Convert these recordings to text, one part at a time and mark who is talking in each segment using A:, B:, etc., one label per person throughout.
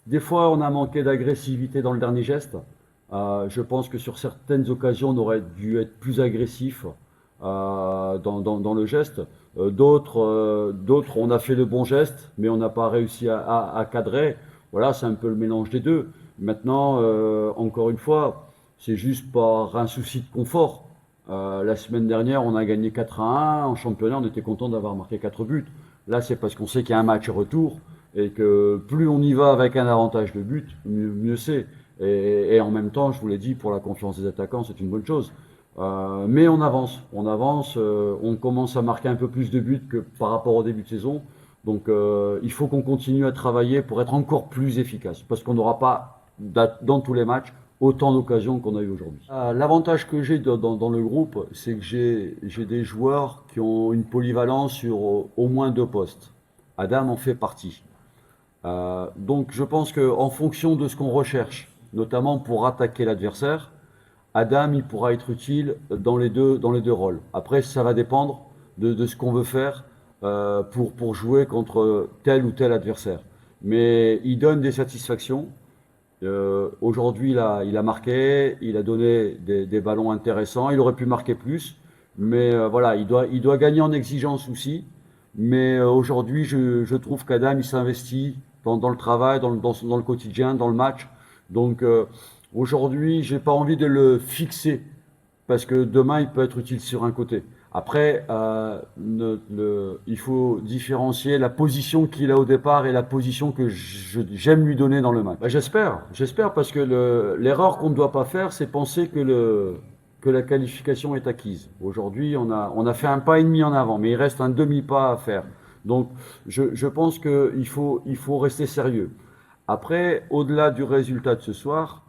A: Des fois, on a manqué d'agressivité dans le dernier geste. Je pense que sur certaines occasions, on aurait dû être plus agressif dans le geste. D'autres, on a fait le bon geste, mais on n'a pas réussi à cadrer. Voilà, c'est un peu le mélange des deux. Maintenant, encore une fois, c'est juste par un souci de confort. La semaine dernière, on a gagné 4-1. En championnat, on était content d'avoir marqué 4 buts. Là, c'est parce qu'on sait qu'il y a un match retour et que plus on y va avec un avantage de but, mieux c'est. Et en même temps, je vous l'ai dit, pour la confiance des attaquants, c'est une bonne chose. Mais on commence à marquer un peu plus de buts que par rapport au début de saison. Donc il faut qu'on continue à travailler pour être encore plus efficace, parce qu'on n'aura pas, dans tous les matchs, autant d'occasions qu'on a eu aujourd'hui. L'avantage que j'ai dans le groupe, c'est que j'ai des joueurs qui ont une polyvalence sur au moins 2 postes. Adam en fait partie. Donc je pense qu'en fonction de ce qu'on recherche, notamment pour attaquer l'adversaire, Adam il pourra être utile dans les deux rôles. Après, ça va dépendre de ce qu'on veut faire pour jouer contre tel ou tel adversaire. Mais il donne des satisfactions. Aujourd'hui, il a marqué, il a donné des ballons intéressants. Il aurait pu marquer plus, mais voilà, il doit gagner en exigence aussi. Mais aujourd'hui, je trouve qu'Adam, il s'investit dans le travail, dans le quotidien, dans le match. Donc aujourd'hui, j'ai pas envie de le fixer parce que demain, il peut être utile sur un côté. Après, il faut différencier la position qu'il a au départ et la position que j'aime lui donner dans le match. Bah, j'espère parce que l'erreur qu'on ne doit pas faire, c'est penser que la qualification est acquise. Aujourd'hui, on a fait un pas et demi en avant, mais il reste un demi-pas à faire. Donc, je pense il faut rester sérieux. Après, au-delà du résultat de ce soir,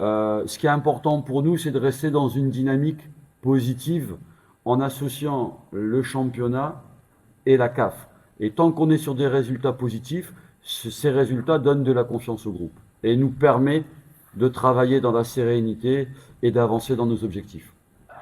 A: ce qui est important pour nous, c'est de rester dans une dynamique positive en associant le championnat et la CAF. Et tant qu'on est sur des résultats positifs, ces résultats donnent de la confiance au groupe et nous permet de travailler dans la sérénité et d'avancer dans nos objectifs.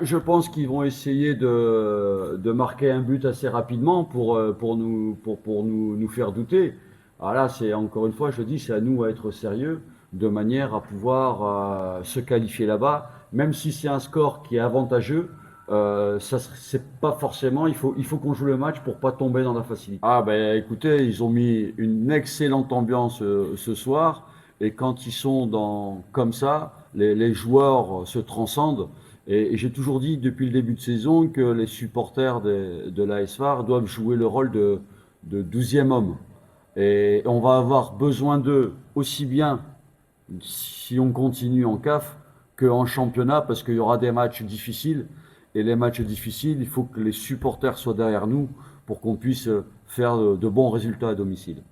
A: Je pense qu'ils vont essayer de marquer un but assez rapidement pour nous faire douter. Alors là, c'est encore une fois, je dis, c'est à nous à être sérieux de manière à pouvoir se qualifier là-bas, même si c'est un score qui est avantageux. Ça, c'est pas forcément. Il faut qu'on joue le match pour pas tomber dans la facilité. Ah ben, écoutez, ils ont mis une excellente ambiance ce soir, et quand ils sont comme ça, les joueurs se transcendent. Et j'ai toujours dit depuis le début de saison que les supporters de l'AS FAR doivent jouer le rôle de 12e homme. Et on va avoir besoin d'eux aussi bien si on continue en CAF qu'en championnat, parce qu'il y aura des matchs difficiles. Et les matchs difficiles, il faut que les supporters soient derrière nous pour qu'on puisse faire de bons résultats à domicile.